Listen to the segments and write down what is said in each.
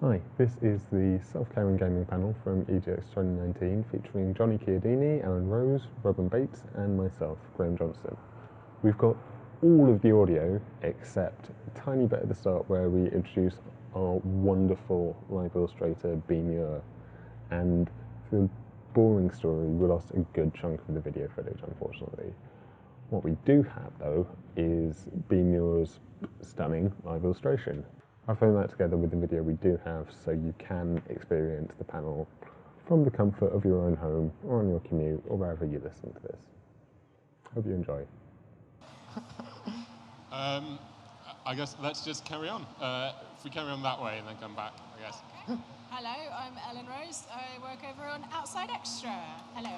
Hi, this is the Self-Caring Gaming panel from EGX 2019 featuring Johnny Chiodini, Alan Rose, Robin Bates and myself, Graham Johnston. We've got all of the audio except a tiny bit at the start where we introduce our wonderful live illustrator, B. Muir. And for the boring story, we lost a good chunk of the video footage, unfortunately. What we do have, though, is B. Muir's stunning live illustration. I've thrown that together with the video we do have so you can experience the panel from the comfort of your own home or on your commute or wherever you listen to this. Hope you enjoy. I guess let's just carry on. If we carry on that way and then come back, I guess. Okay. Hello, I'm Ellen Rose. I work over on Outside Extra. Hello.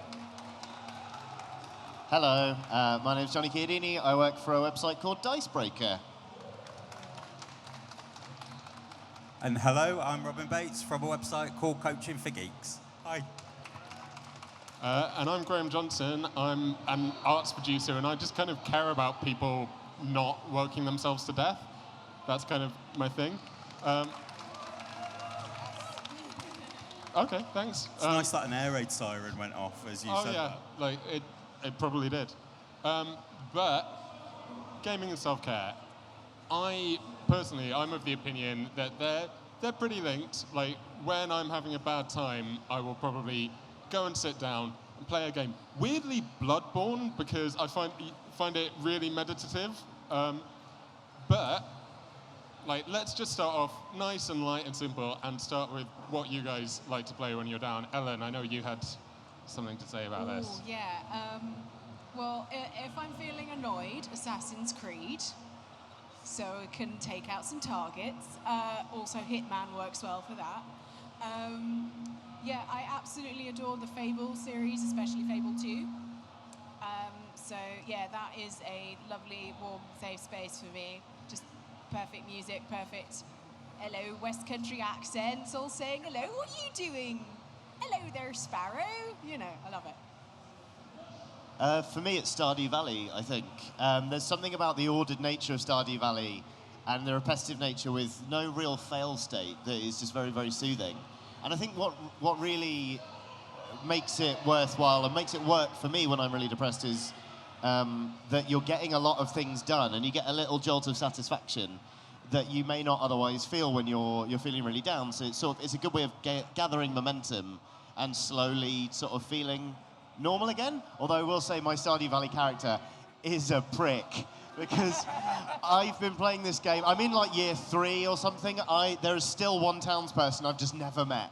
Hello, my name's Johnny Chiodini. I work for a website called Dicebreaker. And hello, I'm Robin Bates from a website called Coaching for Geeks. Hi. And I'm Graham Johnson. I'm an arts producer, and I just kind of care about people not working themselves to death. That's kind of my thing. Okay, thanks. It's nice that an air raid siren went off as you said that. Like it probably did. But gaming and self-care, I'm of the opinion that they're pretty linked. Like, when I'm having a bad time, I will probably go and sit down and play a game. Weirdly Bloodborne, because I find it really meditative. But, like, let's just start off nice and light and simple and start with what you guys like to play when you're down. Ellen, I know you had something to say about this. Yeah. Well, if I'm feeling annoyed, Assassin's Creed. So it can take out some targets. Also, Hitman works well for that. Yeah, I absolutely adore the Fable series, especially Fable 2. So yeah, that is a lovely, warm, safe space for me. Just perfect music, perfect, hello, West Country accents, all saying, hello, what are you doing? Hello there, Sparrow. You know, I love it. For me, it's Stardew Valley, I think. There's something about the ordered nature of Stardew Valley and the repetitive nature with no real fail state that is just very, very soothing. And I think what really makes it worthwhile and makes it work for me when I'm really depressed is that you're getting a lot of things done and you get a little jolt of satisfaction that you may not otherwise feel when you're feeling really down. So it's a good way of gathering momentum and slowly sort of feeling normal again. Although I will say my Stardew Valley character is a prick because I've been playing this game. I'm in like year 3 or something. There is still one townsperson I've just never met.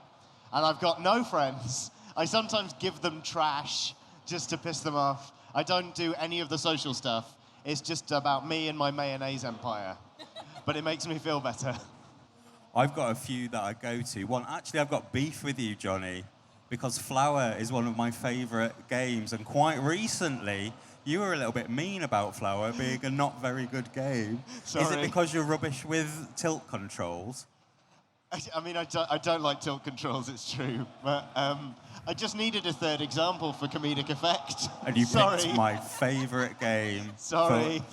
And I've got no friends. I sometimes give them trash just to piss them off. I don't do any of the social stuff. It's just about me and my mayonnaise empire. But it makes me feel better. I've got a few that I go to. One, actually, I've got beef with you, Johnny, because Flower is one of my favourite games, and quite recently, you were a little bit mean about Flower being a not very good game. Sorry. Is it because you're rubbish with tilt controls? I mean, I don't like tilt controls, it's true, but I just needed a third example for comedic effect. And you picked my favourite game. Sorry.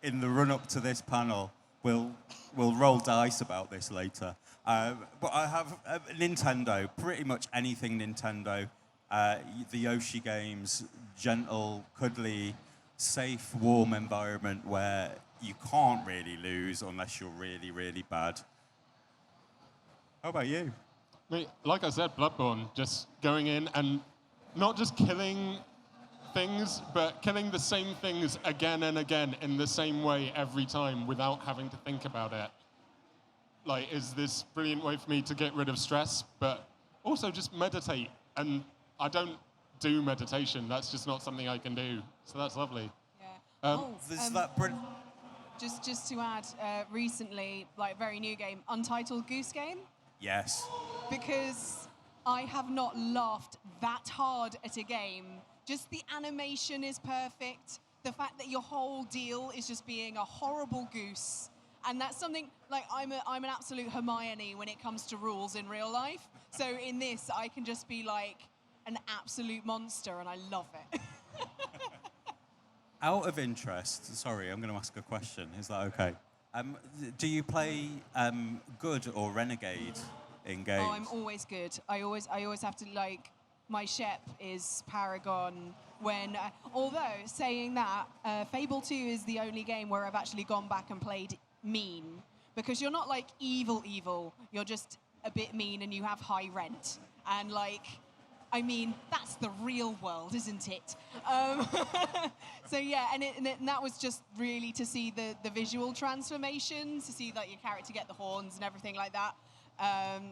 In the run-up to this panel, we'll roll dice about this later. But I have Nintendo, pretty much anything Nintendo. The Yoshi games, gentle, cuddly, safe, warm environment where you can't really lose unless you're really, really bad. How about you? Like I said, Bloodborne, just going in and not just killing things, but killing the same things again and again in the same way every time without having to think about it. Like, is this brilliant way for me to get rid of stress, but also just meditate. And I don't do meditation. That's just not something I can do. So that's lovely. Yeah. Just to add, recently, like, very new game, Untitled Goose Game. Yes. Because I have not laughed that hard at a game. Just the animation is perfect. The fact that your whole deal is just being a horrible goose. And that's something, like, I'm an absolute Hermione when it comes to rules in real life. So in this, I can just be like an absolute monster, and I love it. Out of interest, sorry, I'm going to ask a question. Is that okay? Do you play Good or Renegade? in games? Oh, I'm always good. I always have to like. My Shep is Paragon. Although saying that, Fable 2 is the only game where I've actually gone back and played mean, because you're not like evil. You're just a bit mean, and you have high rent. And like, I mean, that's the real world, isn't it? So yeah, and that was just really to see the visual transformations, to see like your character get the horns and everything like that.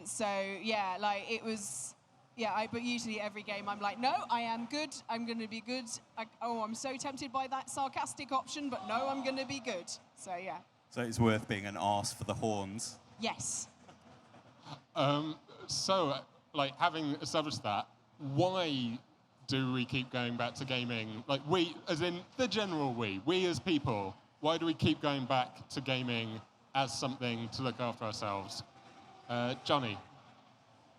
So yeah, like it was. Yeah, but usually every game I'm like, no, I am good. I'm going to be good. I'm so tempted by that sarcastic option, but no, I'm going to be good. So yeah. So it's worth being an arse for the horns. Yes. So, like, having established that, why do we keep going back to gaming? Like, we, as in the general we as people, why do we keep going back to gaming as something to look after ourselves? Johnny?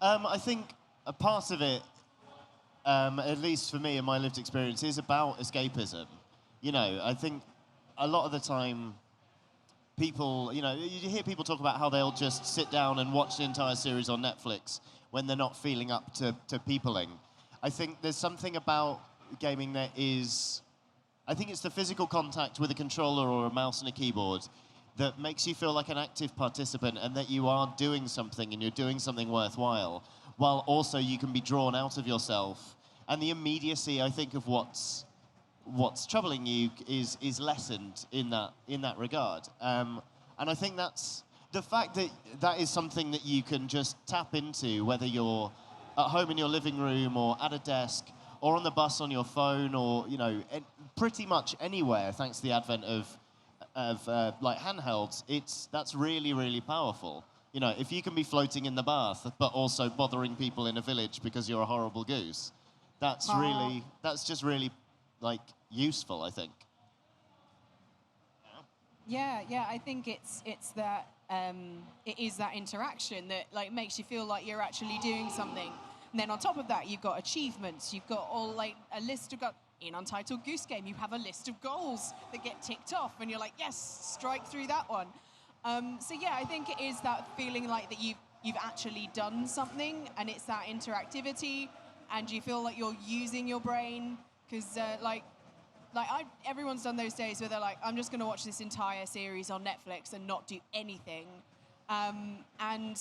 I think a part of it, at least for me in my lived experience, is about escapism. You know, I think a lot of the time people, you know, you hear people talk about how they'll just sit down and watch the entire series on Netflix when they're not feeling up to peopling. I think there's something about gaming that is, I think it's the physical contact with a controller or a mouse and a keyboard that makes you feel like an active participant, and that you are doing something and you're doing something worthwhile, while also you can be drawn out of yourself. And the immediacy, I think, of what's troubling you is lessened in that regard. And I think that's the fact that is something that you can just tap into, whether you're at home in your living room or at a desk or on the bus on your phone, or pretty much anywhere, thanks to the advent of like handhelds. That's really, really powerful. You know, if you can be floating in the bath, but also bothering people in a village because you're a horrible goose, that's just really, like, useful, I think. Yeah, I think it's that it is that interaction that like makes you feel like you're actually doing something. And then on top of that, you've got achievements. You've got all like a list of in Untitled Goose Game, you have a list of goals that get ticked off, and you're like, yes, strike through that one. So yeah, I think it is that feeling like that you've actually done something, and it's that interactivity, and you feel like you're using your brain, because everyone's done those days where they're like, I'm just going to watch this entire series on Netflix and not do anything, and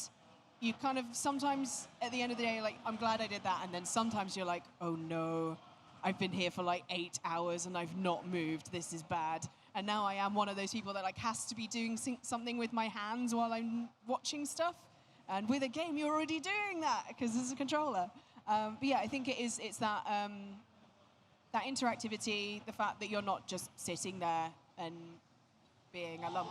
you kind of sometimes at the end of the day, like, I'm glad I did that, and then sometimes you're like, oh no, I've been here for like 8 hours and I've not moved. This is bad. And now I am one of those people that like has to be doing something with my hands while I'm watching stuff. And with a game, you're already doing that because there's a controller. But yeah, I think it's that that interactivity, the fact that you're not just sitting there and being a lump.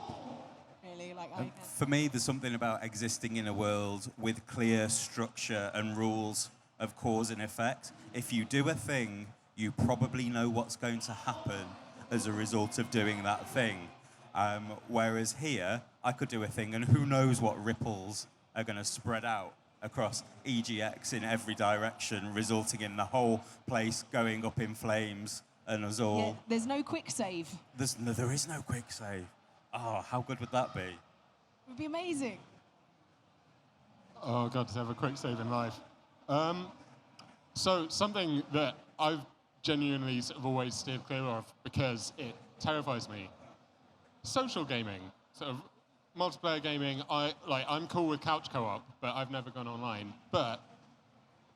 Really, like for me, there's something about existing in a world with clear structure and rules of cause and effect. If you do a thing, you probably know what's going to happen as a result of doing that thing. Whereas here, I could do a thing, and who knows what ripples are going to spread out across EGX in every direction, resulting in the whole place going up in flames and us all... Yeah, there's no quick save. There is no quick save. Oh, how good would that be? It would be amazing. Oh, God, to have a quick save in life. So something that I've genuinely sort of always steered clear of because it terrifies me. Social gaming, sort of multiplayer gaming. I'm cool with couch co-op, but I've never gone online. But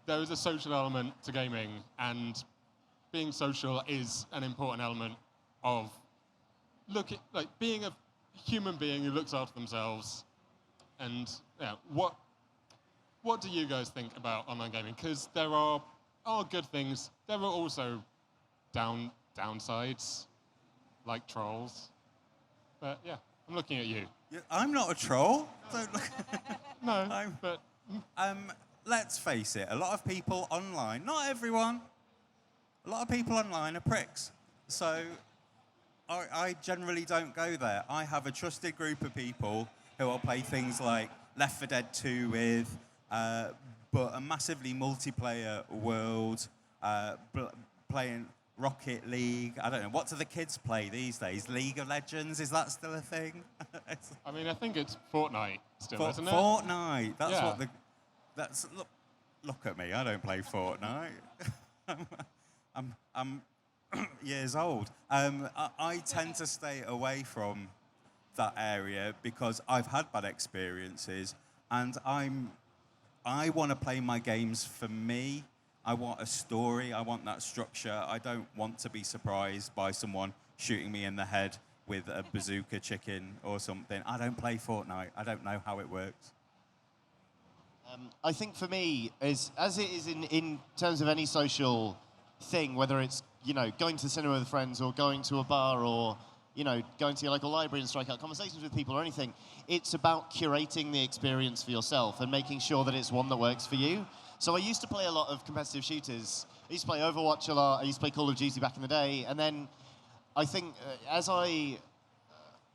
there is a social element to gaming, and being social is an important element of being a human being who looks after themselves. And yeah, what do you guys think about online gaming? Because there are good things. There are also downsides, like trolls. But yeah, I'm looking at you. Yeah, I'm not a troll. Don't look. No, but... Let's face it, a lot of people online, not everyone, a lot of people online are pricks. So I generally don't go there. I have a trusted group of people who I'll play things like Left 4 Dead 2 with, but a massively multiplayer world, playing Rocket League. I don't know, what do the kids play these days? League of Legends, is that still a thing? I mean, I think it's Fortnite still, isn't it? Fortnite, that's yeah. what the... That's look at me. I don't play Fortnite. I'm years old. I tend to stay away from that area because I've had bad experiences, and I want to play my games for me. I want a story. I want that structure. I don't want to be surprised by someone shooting me in the head with a bazooka chicken or something. I don't play Fortnite. I don't know how it works. I think for me, as it is in terms of any social thing, whether it's, you know, going to the cinema with friends or going to a bar or, you know, going to your local library and strike out conversations with people or anything, it's about curating the experience for yourself and making sure that it's one that works for you. So I used to play a lot of competitive shooters. I used to play Overwatch a lot. I used to play Call of Duty back in the day. And then I think as I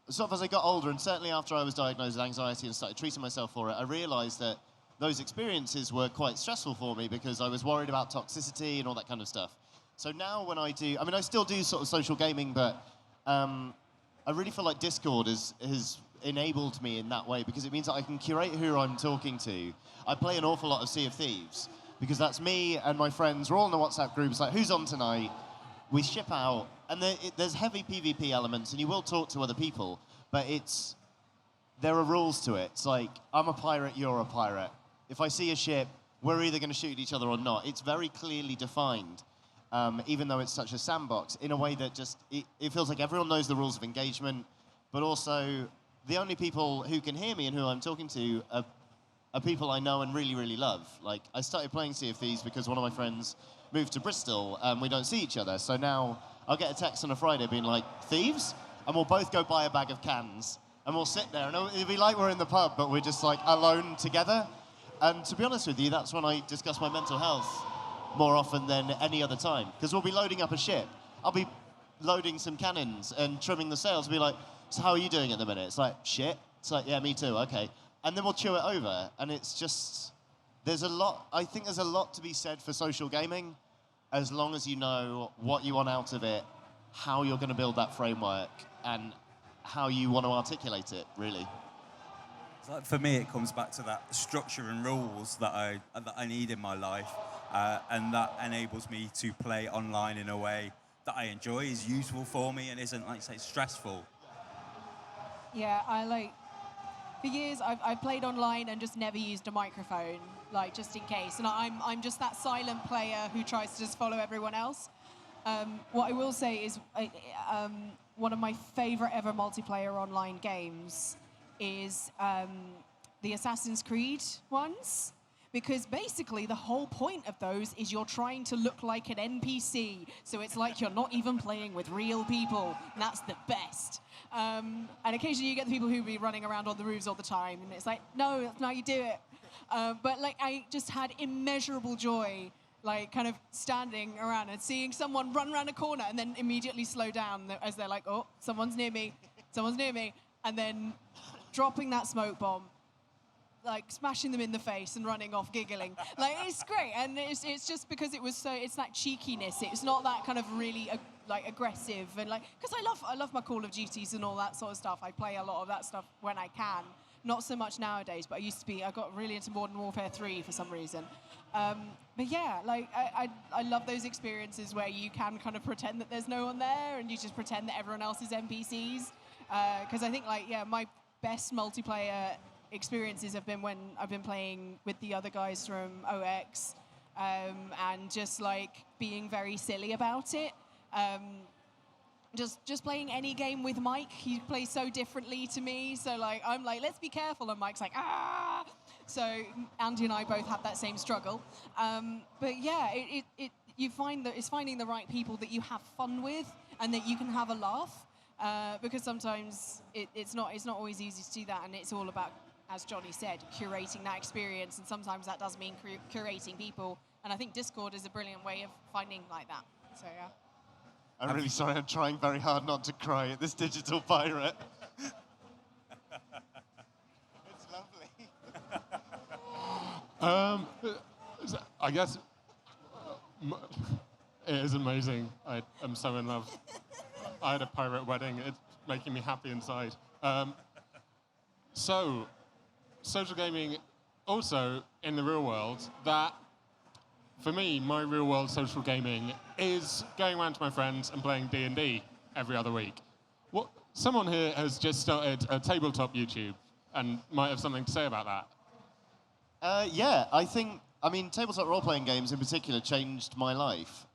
got older, and certainly after I was diagnosed with anxiety and started treating myself for it, I realized that those experiences were quite stressful for me because I was worried about toxicity and all that kind of stuff. So now when I do, I mean, I still do sort of social gaming, but I really feel like Discord has enabled me in that way because it means that I can curate who I'm talking to. I play an awful lot of Sea of Thieves because that's me and my friends. We're all in the WhatsApp group. It's like, who's on tonight? We ship out, and there's heavy PvP elements, and you will talk to other people, but there are rules to it. It's like, I'm a pirate, you're a pirate. If I see a ship, we're either going to shoot each other or not. It's very clearly defined, even though it's such a sandbox, in a way that just, it feels like everyone knows the rules of engagement, but also the only people who can hear me and who I'm talking to are people I know and really, really love. Like, I started playing Sea of Thieves because one of my friends moved to Bristol and we don't see each other. So now I'll get a text on a Friday being like, thieves? And we'll both go buy a bag of cans and we'll sit there and it'll be like we're in the pub, but we're just like alone together. And to be honest with you, that's when I discuss my mental health more often than any other time. Because we'll be loading up a ship. I'll be loading some cannons and trimming the sails and be like, so how are you doing at the minute? It's like, shit. It's like, yeah, me too, okay. And then we'll chew it over. And it's just, I think there's a lot to be said for social gaming, as long as you know what you want out of it, how you're going to build that framework, and how you want to articulate it, really. So for me, it comes back to that structure and rules that I need in my life, and that enables me to play online in a way that I enjoy, is useful for me, and isn't, like say, stressful. Yeah, for years I've played online and just never used a microphone, like just in case. And I'm just that silent player who tries to just follow everyone else. What I will say is one of my favorite ever multiplayer online games is the Assassin's Creed ones. Because basically the whole point of those is you're trying to look like an NPC. So it's like you're not even playing with real people. And that's the best. And occasionally you get the people who be running around on the roofs all the time. And it's like, no, that's not how you do it. But like, I just had immeasurable joy, like kind of standing around and seeing someone run around a corner and then immediately slow down as they're like, oh, someone's near me. And then dropping that smoke bomb, like smashing them in the face and running off giggling. Like, it's great. And it's just because it's that cheekiness. It's not that kind of really like aggressive and like, because I love my Call of Duties and all that sort of stuff. I play a lot of that stuff when I can. Not so much nowadays, but I got really into Modern Warfare 3 for some reason. But yeah, like I love those experiences where you can kind of pretend that there's no one there and you just pretend that everyone else is NPCs. Because I think my best multiplayer experiences have been when I've been playing with the other guys from OX, and just like being very silly about it. Just playing any game with Mike, he plays so differently to me. So like I'm like, let's be careful, and Mike's like, ah. So Andy and I both have that same struggle. But yeah, you find that it's finding the right people that you have fun with and that you can have a laugh. Because sometimes it's not always easy to do that, and it's all about, as Johnny said, curating that experience, and sometimes that does mean curating people. And I think Discord is a brilliant way of finding like that. So yeah. I'm really sorry, I'm trying very hard not to cry at this digital pirate. It's lovely. I guess it is amazing. I am so in love. I had a pirate wedding. It's making me happy inside. So, social gaming also in the real world that, for me, my real world social gaming is going around to my friends and playing D&D every other week. Someone here has just started a tabletop YouTube and might have something to say about that. Yeah, I mean, tabletop role-playing games in particular changed my life.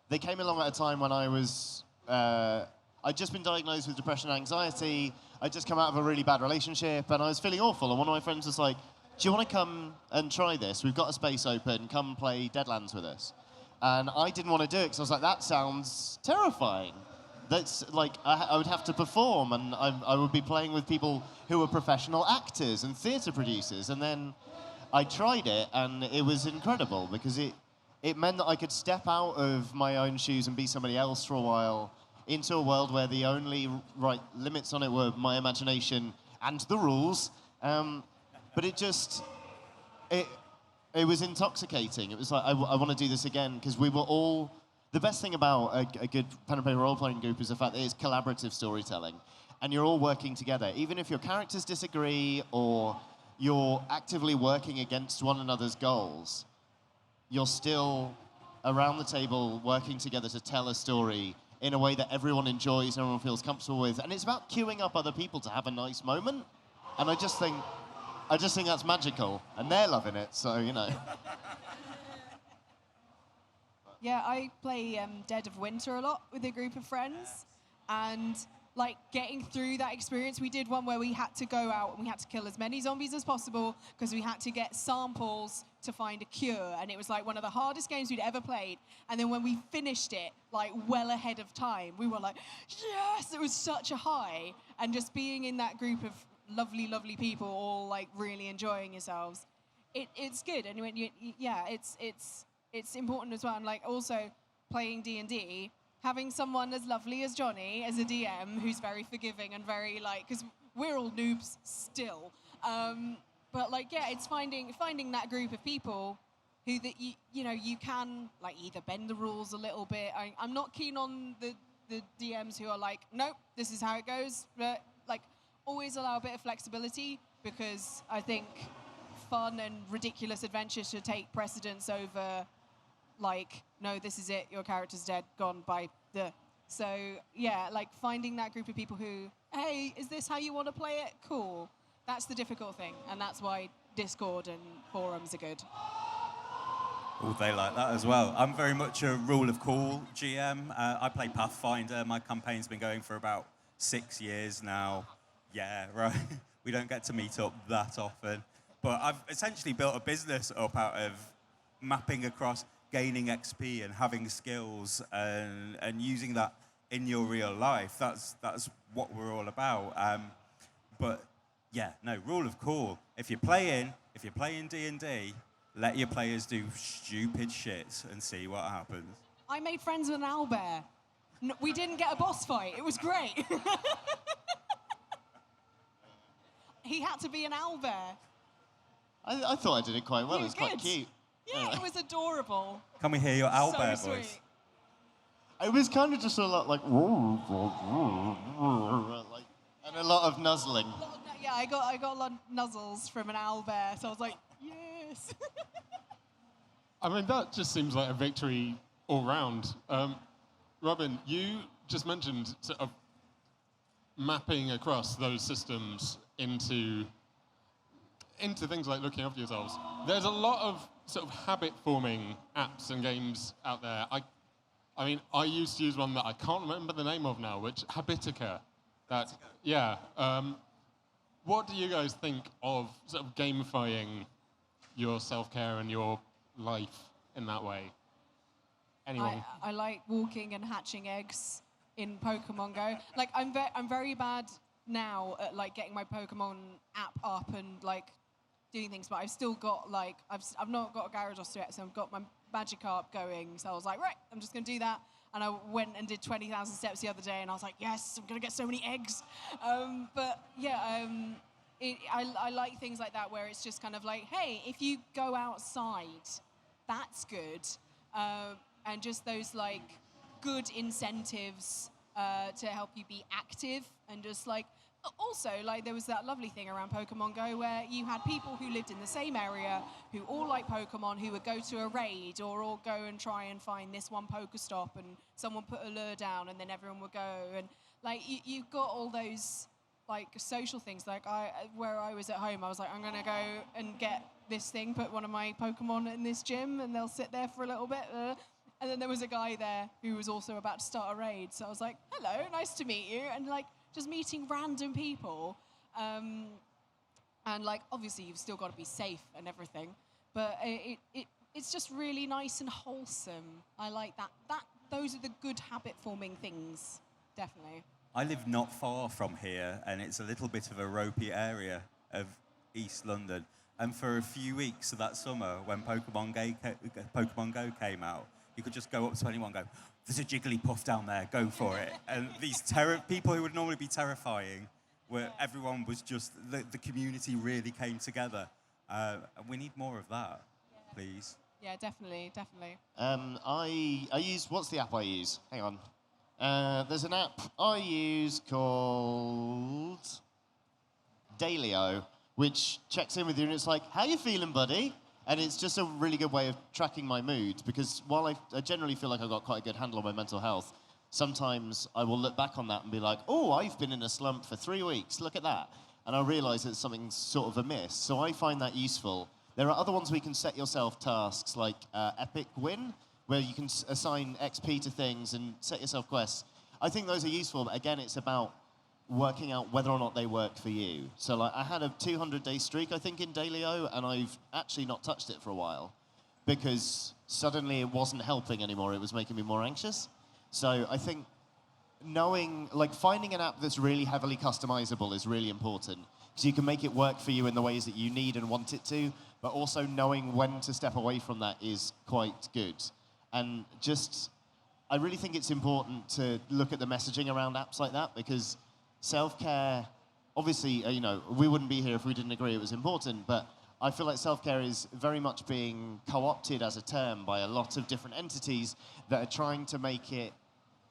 They came along at a time when I'd just been diagnosed with depression and anxiety. I'd just come out of a really bad relationship, and I was feeling awful. And one of my friends was like, do you want to come and try this? We've got a space open. Come play Deadlands with us. And I didn't want to do it because I was like, that sounds terrifying. That's like, I would have to perform, and I would be playing with people who were professional actors and theatre producers. And then I tried it, and it was incredible because it meant that I could step out of my own shoes and be somebody else for a while into a world where the only limits on it were my imagination and the rules. But it was intoxicating. It was like, I want to do this again, because we were all... The best thing about a good pen and paper role-playing group is the fact that it's collaborative storytelling, and you're all working together. Even if your characters disagree or you're actively working against one another's goals, you're still around the table working together to tell a story in a way that everyone enjoys and everyone feels comfortable with. And it's about queuing up other people to have a nice moment. And I just think that's magical, and they're loving it, so, you know. Yeah, I play Dead of Winter a lot with a group of friends, and like getting through that experience, we did one where we had to go out and we had to kill as many zombies as possible because we had to get samples to find a cure, and it was like one of the hardest games we'd ever played. And then when we finished it, like well ahead of time, we were like, yes, it was such a high. And just being in that group of lovely, lovely people all like really enjoying yourselves, it's good. And it's important as well. And like also playing D&D, having someone as lovely as Johnny as a DM who's very forgiving and very like, because we're all noobs still. But like, yeah, it's finding that group of people who that you can like either bend the rules a little bit. I'm not keen on the DMs who are like, nope, this is how it goes. But like, always allow a bit of flexibility, because I think fun and ridiculous adventure should take precedence over like, no, this is it, your character's dead, gone, bye. So, yeah, like finding that group of people who, hey, is this how you want to play it? Cool. That's the difficult thing, and that's why Discord and forums are good. Oh, they like that as well. I'm very much a rule of cool GM. I play Pathfinder. My campaign's been going for about 6 years now. Yeah, right. We don't get to meet up that often. But I've essentially built a business up out of mapping across gaining XP and having skills and using that in your real life. That's what we're all about. But yeah, no, rule of cool. If you're playing D&D, let your players do stupid shit and see what happens. I made friends with an owlbear. No, we didn't get a boss fight. It was great. He had to be an owlbear. I thought I did it quite well. It was quite cute. Yeah, it was adorable. Can we hear your owlbear so voice? Sweet. It was kind of just a lot like, and a lot of nuzzling. Yeah, I got a lot of nuzzles from an owlbear, so I was like, yes. I mean, that just seems like a victory all round. Robin, you just mentioned sort of mapping across those systems into things like looking after yourselves. There's a lot of sort of habit-forming apps and games out there. I mean, I used to use one that I can't remember the name of now, which Habitica. Yeah. What do you guys think of sort of gamifying your self-care and your life in that way? Anyone? I like walking and hatching eggs in Pokemon Go. Like, I'm very bad now at like getting my Pokemon app up and like doing things, but I've still got like I've not got a Gyarados yet, so I've got my Magikarp going. So I was like, right, I'm just gonna do that. And I went and did 20,000 steps the other day, and I was like, yes, I'm gonna get so many eggs. But yeah, I like things like that where it's just kind of like, hey, if you go outside, that's good, and just those like good incentives to help you be active and just like Also, like, there was that lovely thing around Pokemon Go where you had people who lived in the same area who all like Pokemon, who would go to a raid or all go and try and find this one Pokestop, and someone put a lure down and then everyone would go. And, like, you've got all those, like, social things. Like, where I was at home, I was like, I'm going to go and get this thing, put one of my Pokemon in this gym, and they'll sit there for a little bit. And then there was a guy there who was also about to start a raid. So I was like, hello, nice to meet you. And, like, just meeting random people. And, like, obviously you've still got to be safe and everything. But it's just really nice and wholesome. I like that. Those are the good habit-forming things, definitely. I live not far from here, and it's a little bit of a ropey area of East London. And for a few weeks of that summer, when Pokemon Go came out, you could just go up to anyone and go, there's a Jigglypuff down there, go for it. And these people who would normally be terrifying, where everyone was just, the community really came together. And we need more of that, please. Yeah, definitely. I use, what's the app I use? Hang on. There's an app I use called Dailyo, which checks in with you and it's like, how you feeling, buddy? And it's just a really good way of tracking my mood, because while I generally feel like I've got quite a good handle on my mental health, sometimes I will look back on that and be like, oh, I've been in a slump for 3 weeks, look at that. And I realise that something's sort of amiss. So I find that useful. There are other ones where you can set yourself tasks, like Epic Win, where you can assign XP to things and set yourself quests. I think those are useful, but again, it's about working out whether or not they work for you. So, like, I had a 200-day streak, I think, in Dailyo, and I've actually not touched it for a while because suddenly it wasn't helping anymore. It was making me more anxious. So I think finding an app that's really heavily customizable is really important, because you can make it work for you in the ways that you need and want it to, but also knowing when to step away from that is quite good. And I really think it's important to look at the messaging around apps like that, because self-care, obviously, we wouldn't be here if we didn't agree it was important, but I feel like self-care is very much being co-opted as a term by a lot of different entities that are trying to make it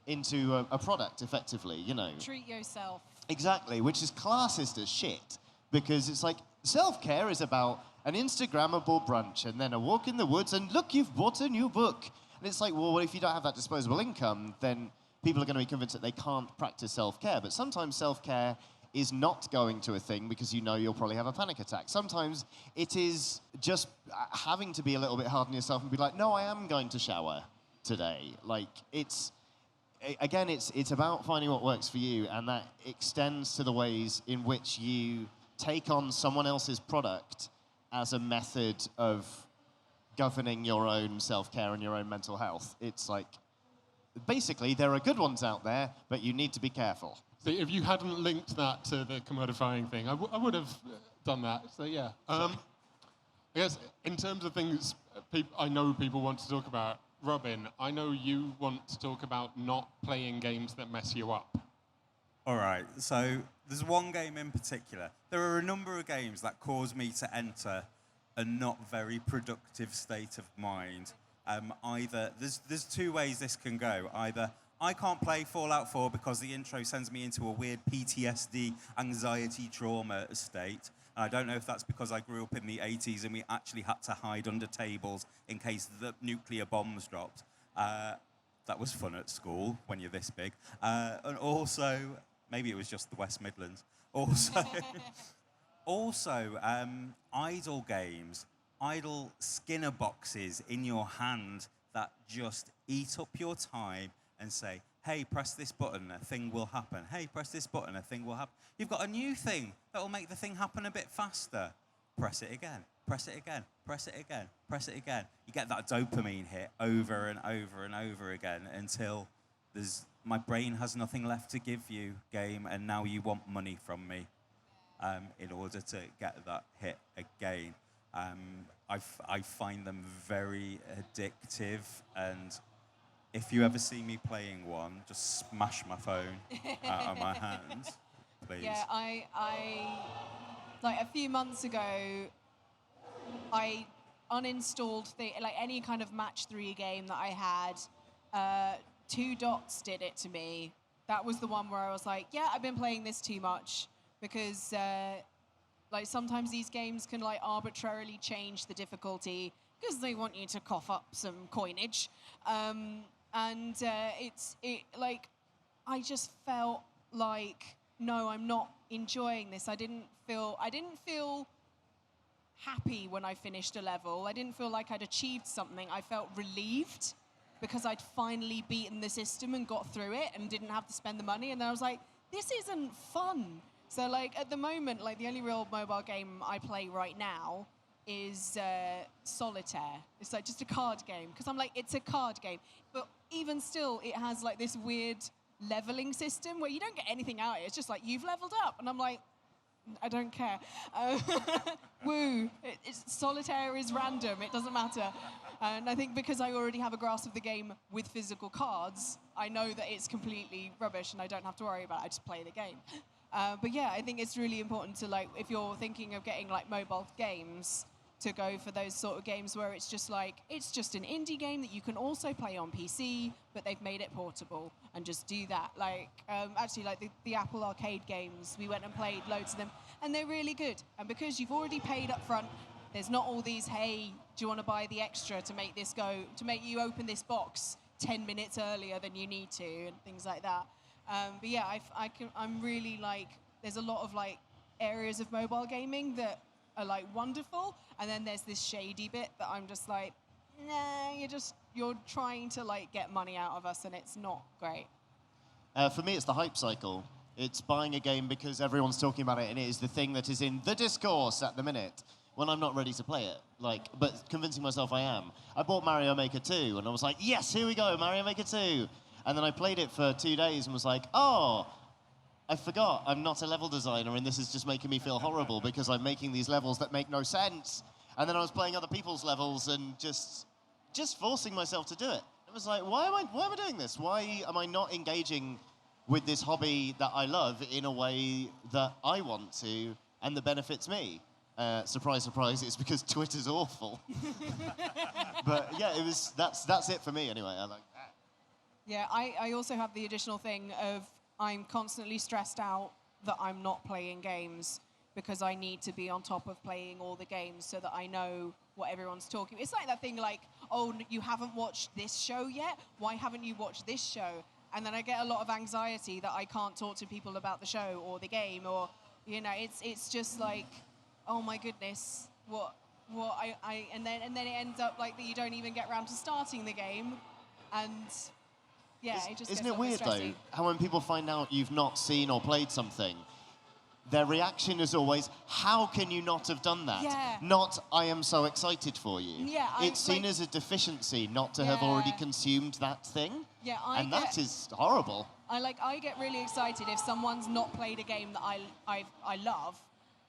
into a product, effectively, Treat yourself. Exactly, which is classist as shit, because it's like, self-care is about an Instagrammable brunch and then a walk in the woods and look, you've bought a new book. And it's like, well, if you don't have that disposable income, then people are going to be convinced that they can't practice self-care. But sometimes self-care is not going to a thing because you'll probably have a panic attack. Sometimes it is just having to be a little bit hard on yourself and be like, no, I am going to shower today. Like, it's about finding what works for you, and that extends to the ways in which you take on someone else's product as a method of governing your own self-care and your own mental health. It's like, basically, there are good ones out there, but you need to be careful. So if you hadn't linked that to the commodifying thing, I would have done that. So yeah. I guess in terms of things I know people want to talk about, Robin, I know you want to talk about not playing games that mess you up. All right, so there's one game in particular. There are a number of games that cause me to enter a not very productive state of mind. There's two ways this can go. Either I can't play Fallout 4 because the intro sends me into a weird PTSD, anxiety, trauma state. And I don't know if that's because I grew up in the 80s and we actually had to hide under tables in case the nuclear bombs dropped. That was fun at school when you're this big. And also, maybe it was just the West Midlands. Also, idle games, idle Skinner boxes in your hand that just eat up your time and say, hey, press this button, a thing will happen. Hey, press this button, a thing will happen. You've got a new thing that will make the thing happen a bit faster. Press it again, press it again, press it again, press it again. You get that dopamine hit over and over and over again until my brain has nothing left to give you, game, and now you want money from me in order to get that hit again. I find them very addictive, and if you ever see me playing one, just smash my phone out of my hands, please. Yeah, I like a few months ago, I uninstalled any kind of match 3 game that I had. 2 Dots did it to me. That was the one where I was like, yeah, I've been playing this too much. because like sometimes these games can like arbitrarily change the difficulty because they want you to cough up some coinage, and like I just felt like, no, I'm not enjoying this. I didn't feel happy when I finished a level. I didn't feel like I'd achieved something. I felt relieved because I'd finally beaten the system and got through it and didn't have to spend the money. And then I was like, this isn't fun. So like at the moment, like the only real mobile game I play right now is Solitaire. It's like just a card game, because I'm like, it's a card game. But even still, it has like this weird leveling system where you don't get anything out of it. It's just like, you've leveled up. And I'm like, I don't care. Woo. Solitaire is random. It doesn't matter. And I think because I already have a grasp of the game with physical cards, I know that it's completely rubbish and I don't have to worry about it. I just play the game. But yeah, I think it's really important to, like, if you're thinking of getting like mobile games, to go for those sort of games where it's just like, it's just an indie game that you can also play on PC, but they've made it portable, and just do that. Like, actually, like the Apple Arcade games, we went and played loads of them, and they're really good. And because you've already paid up front, there's not all these, hey, do you want to buy the extra to make this go, to make you open this box 10 minutes earlier than you need to, and things like that. But yeah, I'm really like, there's a lot of like areas of mobile gaming that are like wonderful, and then there's this shady bit that I'm just like, nah, you're trying to like get money out of us, and it's not great. For me, it's the hype cycle. It's buying a game because everyone's talking about it, and it is the thing that is in the discourse at the minute when I'm not ready to play it. Like, but convincing myself I am. I bought Mario Maker 2, and I was like, yes, here we go, Mario Maker 2. And then I played it for 2 days and was like, oh, I forgot I'm not a level designer, and this is just making me feel horrible because I'm making these levels that make no sense. And then I was playing other people's levels and just forcing myself to do it. It was like, why am I doing this? Why am I not engaging with this hobby that I love in a way that I want to and that benefits me? Surprise, surprise, it's because Twitter's awful. But yeah, that's it for me anyway. I like that. Yeah, I also have the additional thing of, I'm constantly stressed out that I'm not playing games because I need to be on top of playing all the games so that I know what everyone's talking about. It's like that thing like, oh, you haven't watched this show yet? Why haven't you watched this show? And then I get a lot of anxiety that I can't talk to people about the show or the game, or, you know, it's just like, oh my goodness, and then it ends up like that you don't even get around to starting the game, and yeah, it just isn't gets it weird though, how when people find out you've not seen or played something, their reaction is always, how can you not have done that? Yeah. Not, I am so excited for you. Yeah, it's seen as a deficiency not to have already consumed that thing. Yeah, that is horrible. I get really excited if someone's not played a game that I love,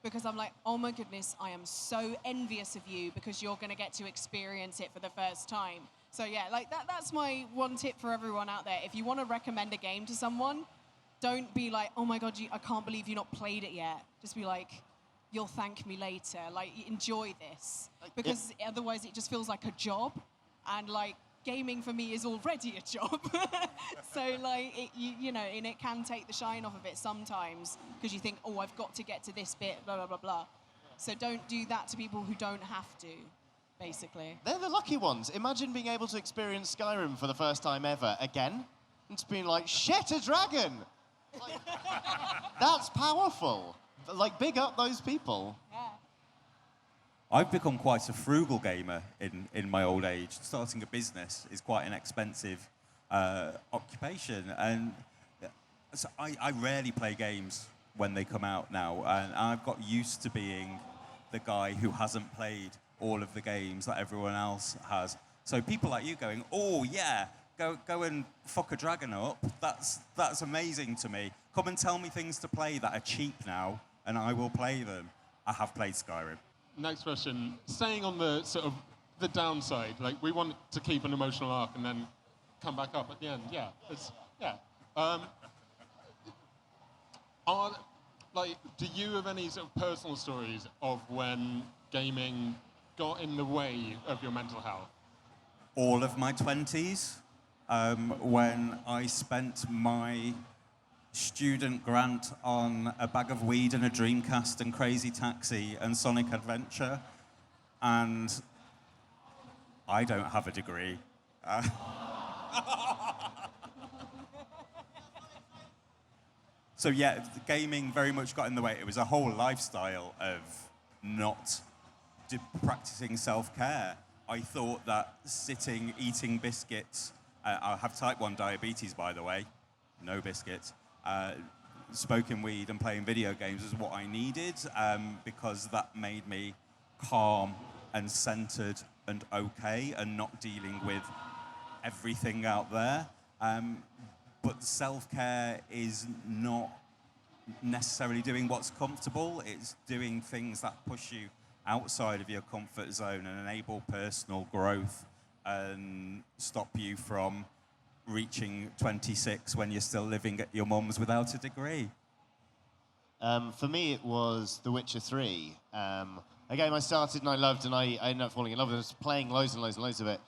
because I'm like, oh my goodness, I am so envious of you because you're going to get to experience it for the first time. So yeah, like that's my one tip for everyone out there. If you want to recommend a game to someone, don't be like, oh my God, I can't believe you've not played it yet. Just be like, you'll thank me later. Like, enjoy this. Because otherwise it just feels like a job. And like, gaming for me is already a job. So like, you know, and it can take the shine off of it sometimes because you think, oh, I've got to get to this bit, blah, blah, blah, blah. So don't do that to people who don't have to. Basically. They're the lucky ones. Imagine being able to experience Skyrim for the first time ever again. And just being like, shit, a dragon! Like, that's powerful. Like, big up those people. Yeah. I've become quite a frugal gamer in my old age. Starting a business is quite an expensive occupation. And so I rarely play games when they come out now. And I've got used to being the guy who hasn't played all of the games that everyone else has. So people like you going, oh yeah, go and fuck a dragon up. That's amazing to me. Come and tell me things to play that are cheap now, and I will play them. I have played Skyrim. Next question. Staying on the sort of the downside, like we want to keep an emotional arc and then come back up at the end. Yeah, do you have any sort of personal stories of when gaming got in the way of your mental health? All of my 20s, when I spent my student grant on a bag of weed and a Dreamcast and Crazy Taxi and Sonic Adventure, and I don't have a degree. So yeah, the gaming very much got in the way. It was a whole lifestyle of not practicing self-care. I thought that sitting, eating biscuits, I have type 1 diabetes, by the way, no biscuits, smoking weed and playing video games was what I needed, because that made me calm and centered and okay and not dealing with everything out there. But self-care is not necessarily doing what's comfortable. It's doing things that push you outside of your comfort zone and enable personal growth and stop you from reaching 26 when you're still living at your mum's without a degree. For me, it was The Witcher 3. A game I started and I loved, and I ended up falling in love with it. I was playing loads and loads and loads of it.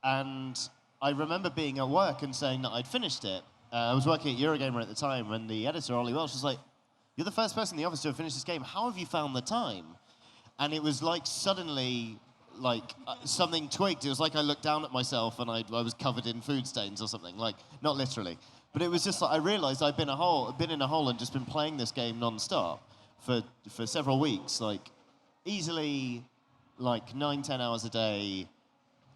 And I remember being at work and saying that I'd finished it. I was working at Eurogamer at the time, and the editor, Ollie Welsh, was like, "You're the first person in the office to have finished this game. How have you found the time?" And it was like suddenly, like something twigged. It was like I looked down at myself and I was covered in food stains or something. Like, not literally, but it was just like I realised I'd been in a hole and just been playing this game non-stop for several weeks, like easily, like 9-10 hours a day,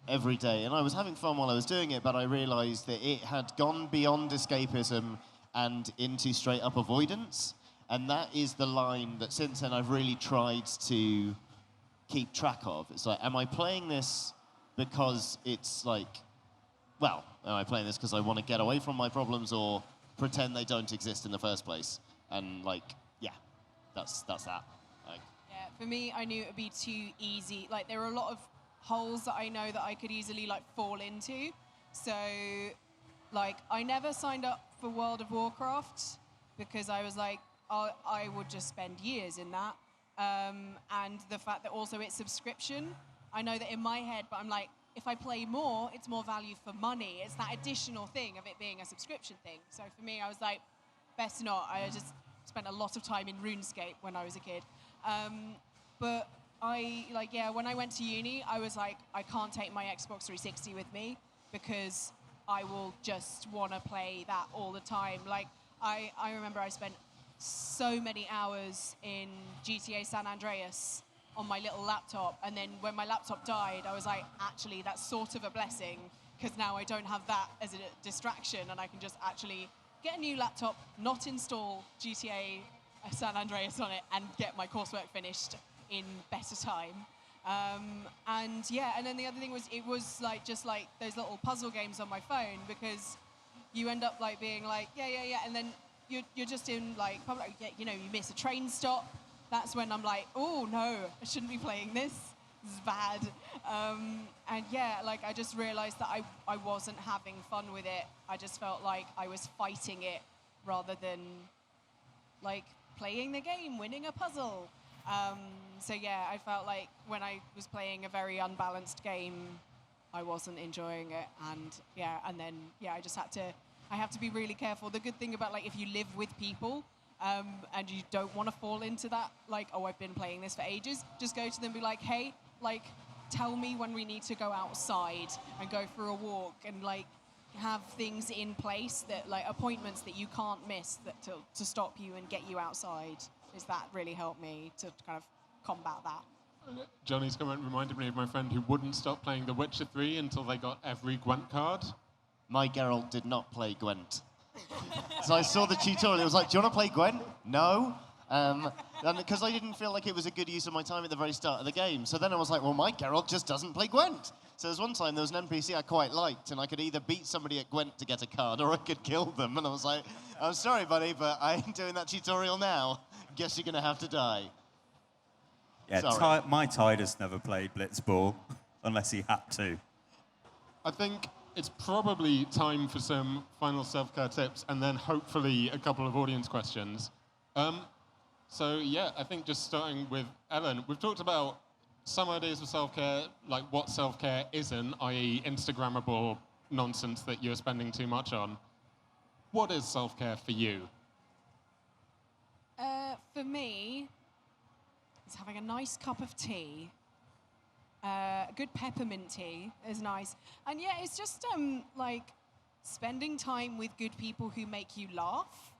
every day, and I was having fun while I was doing it, but I realised that it had gone beyond escapism and into straight-up avoidance, and that is the line that since then I've really tried to keep track of. It's like, am I playing this because it's like, well, am I playing this because I want to get away from my problems or pretend they don't exist in the first place? And like, yeah, that's that. Like, Yeah, for me, I knew it would be too easy. Like, there are a lot of holes that I know that I could easily like fall into. So, like, I never signed up for World of Warcraft because I was like, I would just spend years in that. And the fact that also it's subscription, I know that in my head, but I'm like, if I play more, it's more value for money. It's that additional thing of it being a subscription thing. So for me, I was like, best not. I just spent a lot of time in RuneScape when I was a kid. But when I went to uni, I was like, I can't take my Xbox 360 with me because I will just want to play that all the time. Like, I remember I spent so many hours in GTA San Andreas on my little laptop, and then when my laptop died, I was like, actually, that's sort of a blessing because now I don't have that as a distraction, and I can just actually get a new laptop, not install GTA San Andreas on it, and get my coursework finished in better time. And then the other thing was, it was like just like those little puzzle games on my phone, because you end up like being like, yeah, and then you're just in like public, you miss a train stop. That's when I'm like, oh no, I shouldn't be playing this. This is bad. I just realized that I wasn't having fun with it. I just felt like I was fighting it rather than like playing the game, winning a puzzle. I felt like when I was playing a very unbalanced game, I wasn't enjoying it, I have to be really careful. The good thing about like if you live with people and you don't want to fall into that, like, oh, I've been playing this for ages, just go to them and be like, hey, like, tell me when we need to go outside and go for a walk, and like have things in place that like appointments that you can't miss that to stop you and get you outside. Is that really helped me to kind of combat that. Johnny's comment reminded me of my friend who wouldn't stop playing The Witcher 3 until they got every Gwent card. My Geralt did not play Gwent. So I saw the tutorial, it was like, do you want to play Gwent? No. Because I didn't feel like it was a good use of my time at the very start of the game. So then I was like, well, my Geralt just doesn't play Gwent. So there was one time there was an NPC I quite liked, and I could either beat somebody at Gwent to get a card, or I could kill them. And I was like, I'm sorry, buddy, but I ain't doing that tutorial now. Guess you're going to have to die. Yeah, my Tidus never played Blitzball, unless he had to. I think it's probably time for some final self-care tips, and then hopefully a couple of audience questions. I think just starting with Ellen, we've talked about some ideas of self-care, like what self-care isn't, i.e. Instagrammable nonsense that you're spending too much on. what is self-care for you? For me, it's having a nice cup of tea. A good peppermint tea is nice. And yeah, it's just like spending time with good people who make you laugh.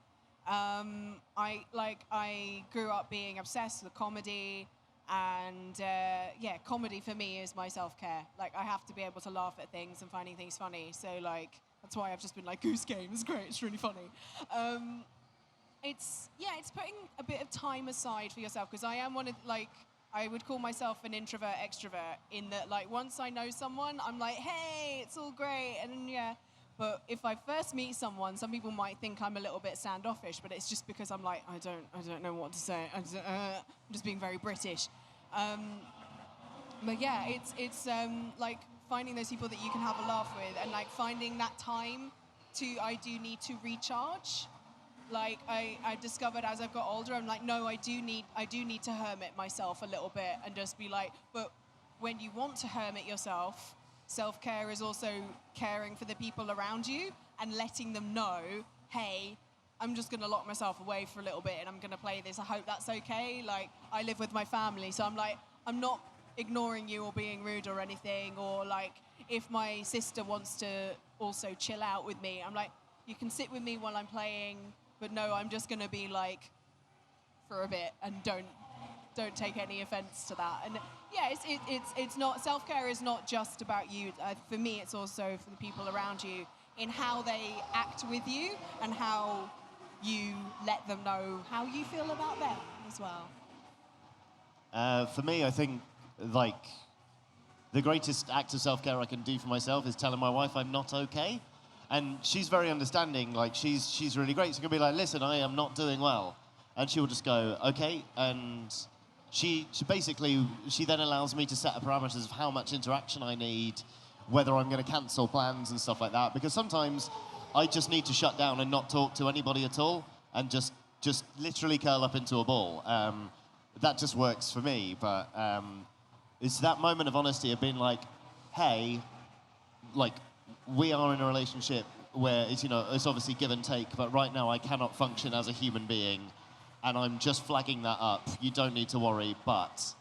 I grew up being obsessed with comedy, and yeah, comedy for me is my self-care. Like, I have to be able to laugh at things and finding things funny. So like, that's why I've just been like, Goose Game is great, it's really funny. It's putting a bit of time aside for yourself, because I am one of, like, I would call myself an introvert extrovert, in that, like, once I know someone, I'm like, hey, it's all great, and yeah. But if I first meet someone, some people might think I'm a little bit standoffish, but it's just because I'm like, I don't know what to say. I'm just being very British. But yeah, it's like finding those people that you can have a laugh with, and like finding that time I do need to recharge. Like, I discovered as I've got older, I'm like, no, I do need to hermit myself a little bit and just be like, but when you want to hermit yourself, self-care is also caring for the people around you and letting them know, hey, I'm just going to lock myself away for a little bit and I'm going to play this. I hope that's okay. Like, I live with my family, so I'm like, I'm not ignoring you or being rude or anything. Or like, if my sister wants to also chill out with me, I'm like, you can sit with me while I'm playing, but no, I'm just going to be like, for a bit, and don't take any offense to that. And yeah, it's not, self-care is not just about you. For me, it's also for the people around you, in how they act with you and how you let them know how you feel about them as well. For me, I think, like, the greatest act of self-care I can do for myself is telling my wife I'm not okay. And she's very understanding. Like, she's really great. So she can be like, listen, I am not doing well. And she will just go, okay. And she then allows me to set the parameters of how much interaction I need, whether I'm going to cancel plans and stuff like that. Because sometimes I just need to shut down and not talk to anybody at all, and just literally curl up into a ball. That just works for me. But it's that moment of honesty of being like, hey, like, we are in a relationship where it's, you know, it's obviously give and take, but right now I cannot function as a human being, and I'm just flagging that up. You don't need to worry, but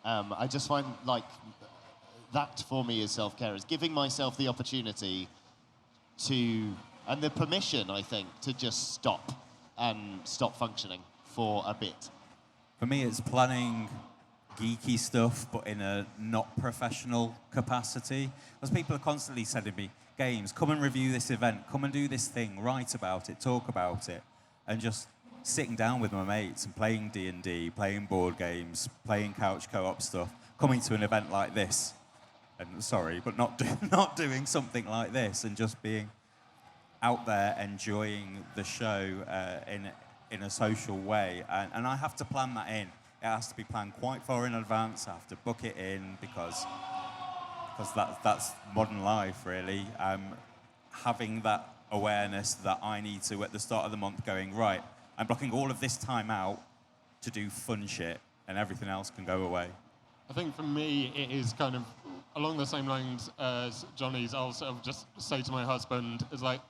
I just find, like, that for me is self-care, is giving myself the opportunity to, and the permission, I think, to just stop functioning for a bit. For me, it's planning geeky stuff, but in a not professional capacity. Because people are constantly sending me games, come and review this event, come and do this thing, write about it, talk about it, and just sitting down with my mates and playing D&D, playing board games, playing couch co-op stuff, coming to an event like this, and sorry, but not doing something like this, and just being out there enjoying the show in a social way. And I have to plan that in. It has to be planned quite far in advance. I have to book it in because that's modern life, really. Having that awareness that I need to, at the start of the month, going, right, I'm blocking all of this time out to do fun shit, and everything else can go away. I think for me, it is kind of along the same lines as Johnny's. I'll sort of just say to my husband, is like,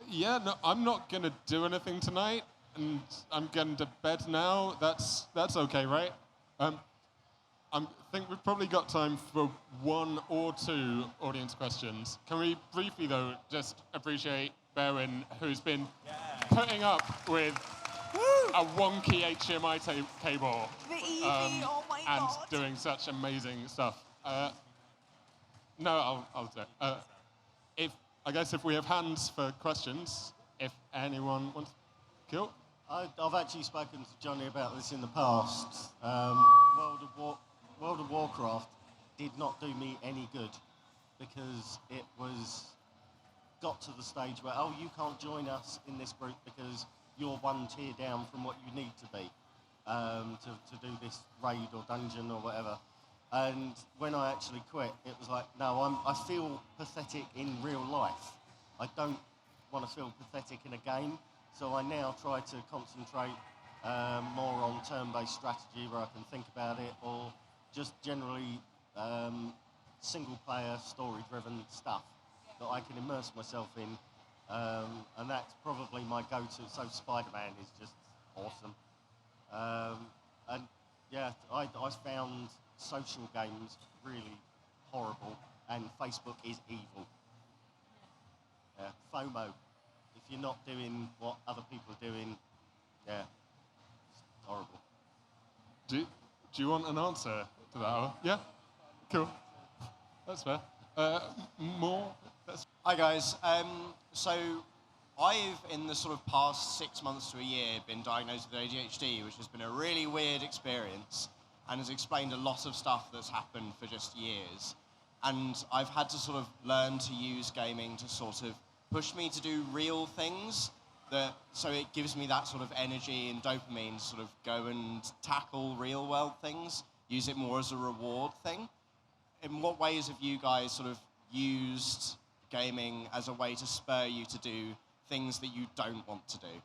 yeah, no, I'm not going to do anything tonight, and I'm getting to bed now. That's okay, right? I think we've probably got time for one or two audience questions. Can we briefly, though, just appreciate Berwin, who's been putting up with a wonky HDMI cable. The EV, oh my and God. doing such amazing stuff. No, I'll do it. I guess if we have hands for questions, if anyone wants... Cool. I've actually spoken to Johnny about this in the past. World of Warcraft did not do me any good, because it got to the stage where, oh, you can't join us in this group because you're one tier down from what you need to be to do this raid or dungeon or whatever. And when I actually quit, it was like, no, I feel pathetic in real life. I don't want to feel pathetic in a game, so I now try to concentrate more on turn-based strategy where I can think about it, or just generally single-player, story-driven stuff that I can immerse myself in and that's probably my go-to. So Spider-Man is just awesome. And yeah, I found social games really horrible, and Facebook is evil. Yeah, FOMO. If you're not doing what other people are doing, yeah, it's horrible. Do you want an answer to that? Yeah? Cool. That's fair. More? Hi guys. So I've, in the sort of past 6 months to a year, been diagnosed with ADHD, which has been a really weird experience and has explained a lot of stuff that's happened for just years. And I've had to sort of learn to use gaming to sort of push me to do real things, so it gives me that sort of energy and dopamine to sort of go and tackle real world things, use it more as a reward thing. In what ways have you guys sort of used gaming as a way to spur you to do things that you don't want to do?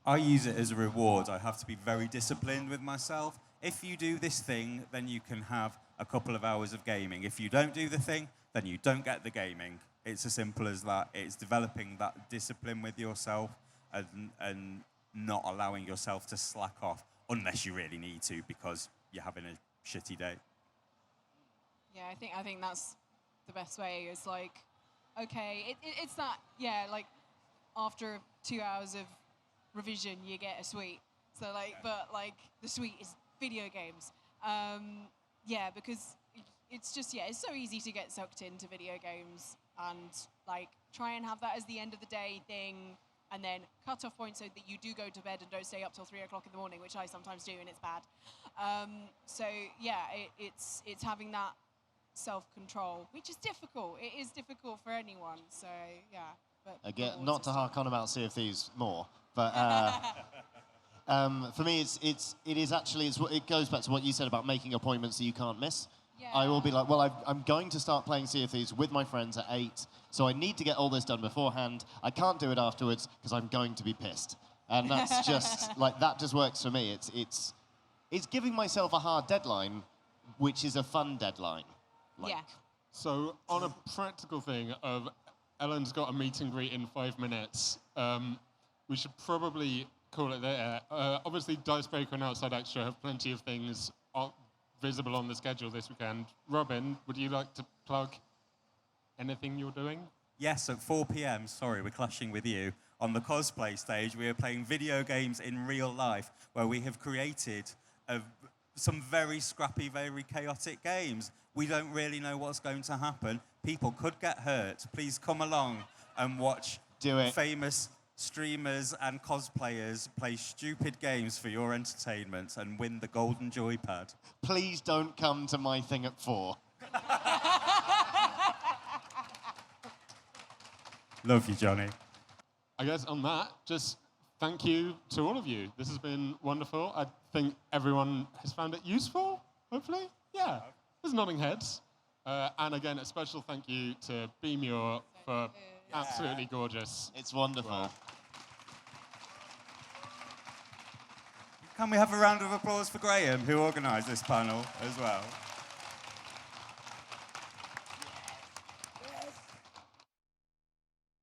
I use it as a reward. I have to be very disciplined with myself. If you do this thing, then you can have a couple of hours of gaming. If you don't do the thing, then you don't get the gaming. It's as simple as that. It's developing that discipline with yourself and not allowing yourself to slack off unless you really need to because you're having a shitty day. Yeah, I think that's the best way. Is like, okay, it's that, yeah, like after 2 hours of revision, you get a sweet. So like, but like the sweet is video games. Yeah, because it's just, yeah, it's so easy to get sucked into video games and like try and have that as the end of the day thing, and then cut off point so that you do go to bed and don't stay up till 3 o'clock in the morning, which I sometimes do, and it's bad. So yeah, it's having that self-control, which is difficult. It is difficult for anyone. So yeah. But Again, not to hark on about Sea of Thieves more, but for me, it goes back to what you said about making appointments that you can't miss. Yeah. I will be like, well, I'm going to start playing Sea of Thieves with my friends at 8, so I need to get all this done beforehand. I can't do it afterwards because I'm going to be pissed, and that's just like that. Just works for me. It's giving myself a hard deadline, which is a fun deadline. Like, Yeah. So on a practical thing of Ellen's got a meet and greet in 5 minutes, we should probably call it there. Obviously, Dicebreaker and Outside Extra have plenty of things visible on the schedule this weekend. Robin, would you like to plug anything you're doing? Yes, at 4 p.m, sorry, we're clashing with you. On the cosplay stage, we are playing video games in real life, where we have created some very scrappy, very chaotic games. We don't really know what's going to happen. People could get hurt. Please come along and watch famous streamers and cosplayers play stupid games for your entertainment and win the golden joypad. please don't come to my thing at 4. Love you, Johnny. I guess on that, just thank you to all of you. This has been wonderful. I think everyone has found it useful, hopefully. Yeah, there's nodding heads. And again, a special thank you to Beamure for absolutely gorgeous. It's wonderful. work. Can we have a round of applause for Graham, who organised this panel as well?